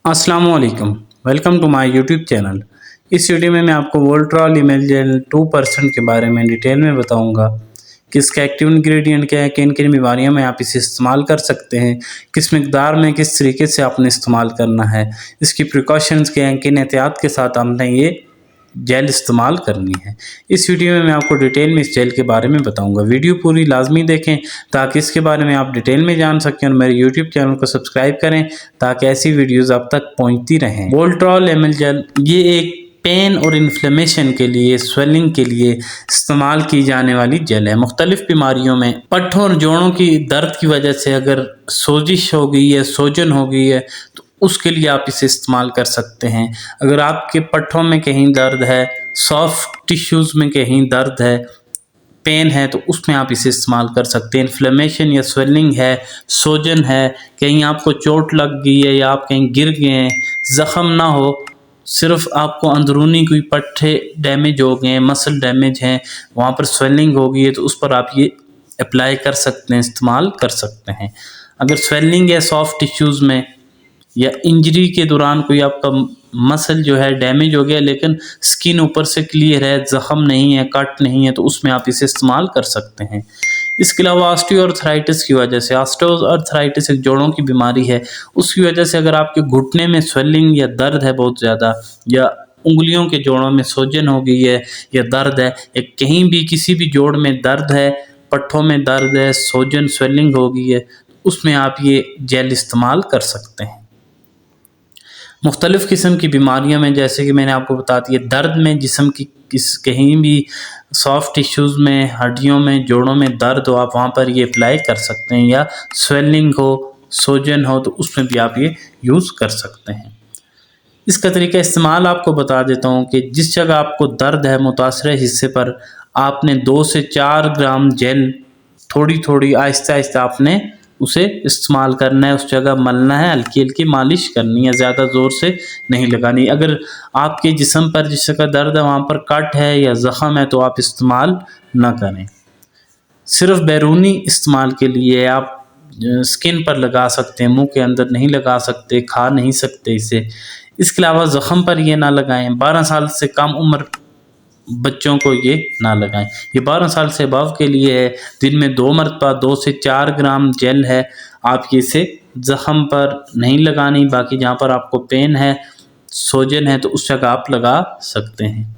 अस्सलामुअलैकुम, welcome to my YouTube channel. इस video में मैं आपको वोल्ट्रॉल इमेल जेल 2% के बारे में डिटेल में बताऊंगा कि इसका एक्टिव इंग्रेडिएंट क्या है, किन किन बीमारियों में आप इसे इस्तेमाल कर सकते हैं, किस मिकदार में किस तरीके से आपने इस्तेमाल करना है, इसकी प्रिकॉशंस क्या हैं, किन एहतियात के साथ आपने ये जेल इस्तेमाल करनी है। इस वीडियो में मैं आपको डिटेल में इस जेल के बारे में बताऊंगा। वीडियो पूरी लाजमी देखें ताकि इसके बारे में आप डिटेल में जान सकें और मेरे यूट्यूब चैनल को सब्सक्राइब करें ताकि ऐसी वीडियोस आप तक पहुंचती रहें। वोल्ट्रॉल एमएल जेल ये एक पेन और इन्फ्लेमेशन के लिए, स्वेलिंग के लिए इस्तेमाल की जाने वाली जेल है। मुख्तलिफ बीमारियों में पट्ठों और जोड़ों की दर्द की वजह से अगर सोजिश हो गई है, सोजन हो गई है, तो उसके लिए आप इसे इस्तेमाल कर सकते हैं। अगर आपके पट्ठों में कहीं दर्द है, सॉफ्ट टिश्यूज़ में कहीं दर्द है, पेन है, तो उसमें आप इसे इस्तेमाल कर सकते हैं। इन्फ्लेमेशन या स्वेलिंग है, सोजन है, कहीं आपको चोट लग गई है या आप कहीं गिर गए हैं, ज़ख़म ना हो, सिर्फ आपको अंदरूनी कोई पट्टे डैमेज हो गए हैं, मसल डैमेज हैं, वहाँ पर स्वेलिंग हो गई है, तो उस पर आप ये अप्लाई कर सकते हैं, इस्तेमाल कर सकते हैं। अगर स्वेलिंग है सॉफ्ट टिश्यूज़ में या इंजरी के दौरान कोई आपका मसल जो है डैमेज हो गया लेकिन स्किन ऊपर से क्लियर है, ज़ख़म नहीं है, कट नहीं है, तो उसमें आप इसे इस्तेमाल कर सकते हैं। इसके अलावा ऑस्टियोआर्थराइटिस की वजह से, ऑस्टियोआर्थराइटिस एक जोड़ों की बीमारी है, उसकी वजह से अगर आपके घुटने में स्वेलिंग या दर्द है बहुत ज़्यादा, या उंगलियों के जोड़ों में सोजन हो गई है या दर्द है, या कहीं भी किसी भी जोड़ में दर्द है, पट्ठों में दर्द है, सोजन स्वेलिंग हो गई है, उसमें आप ये जेल इस्तेमाल कर सकते हैं। मुख्तलिफ़ किस्म की बीमारियों में, जैसे कि मैंने आपको बता दिया, दर्द में जिस्म की कहीं भी सॉफ्ट टिश्यूज़ में, हड्डियों में, जोड़ों में दर्द हो, आप वहाँ पर ये अप्लाई कर सकते हैं, या स्वेलिंग हो, सोजन हो, तो उसमें भी आप ये यूज़ कर सकते हैं। इसका तरीका इस्तेमाल आपको बता देता हूँ कि जिस जगह आपको दर्द है मुतासर हिस्से पर, आपने 2 से 4 ग्राम जेल थोड़ी थोड़ी आहिस्ता आहिस्ता आपने उसे इस्तेमाल करना है, उस जगह मलना है, हल्की हल्की मालिश करनी है, ज़्यादा ज़ोर से नहीं लगानी। अगर आपके जिस्म पर जिस जगह दर्द है वहाँ पर कट है या ज़ख़म है तो आप इस्तेमाल ना करें। सिर्फ बैरूनी इस्तेमाल के लिए आप स्किन पर लगा सकते हैं, मुंह के अंदर नहीं लगा सकते, खा नहीं सकते इसे। इसके अलावा ज़ख़म पर ये ना लगाएं। 12 साल से कम उम्र बच्चों को ये ना लगाएं। ये 12 साल से अबव के लिए है। दिन में 2 मरतबा 2 से 4 ग्राम जेल है, आप इसे ज़ख़म पर नहीं लगानी, बाकी जहाँ पर आपको पेन है, सोजन है, तो उस जगह आप लगा सकते हैं।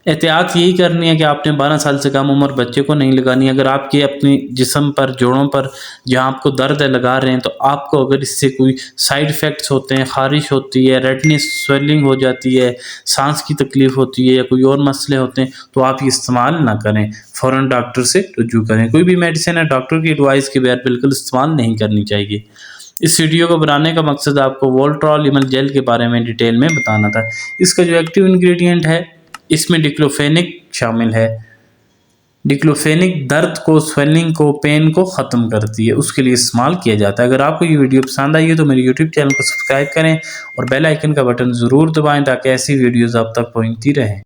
एहतियात यही करनी है कि आपने 12 साल से कम उम्र बच्चे को नहीं लगानी। अगर आपके अपने जिस्म पर, जोड़ों पर जहाँ आपको दर्द है लगा रहे हैं, तो आपको अगर इससे कोई साइड इफ़ेक्ट्स होते हैं, ख़ारिश होती है, रेडनेस, स्वेलिंग हो जाती है, सांस की तकलीफ़ होती है या कोई और मसले होते हैं, तो आप ये इस्तेमाल ना करें, फ़ौरन डॉक्टर से रुजू करें। कोई भी मेडिसिन है डॉक्टर की एडवाइस के बगैर बिल्कुल इस्तेमाल नहीं करनी चाहिए। इस वीडियो को बनाने का मकसद आपको वोल्ट्रॉल इमेल जेल के बारे में डिटेल में बताना था। इसका जो एक्टिव इंग्रेडिएंट है, इसमें डिक्लोफेनिक शामिल है। डिक्लोफेनिक दर्द को, स्वेलिंग को, पेन को ख़त्म करती है, उसके लिए इस्तेमाल किया जाता है। अगर आपको ये वीडियो पसंद आई है तो मेरे यूट्यूब चैनल को सब्सक्राइब करें और बेल आइकन का बटन ज़रूर दबाएं ताकि ऐसी वीडियोज़ आप तक पहुँचती रहें।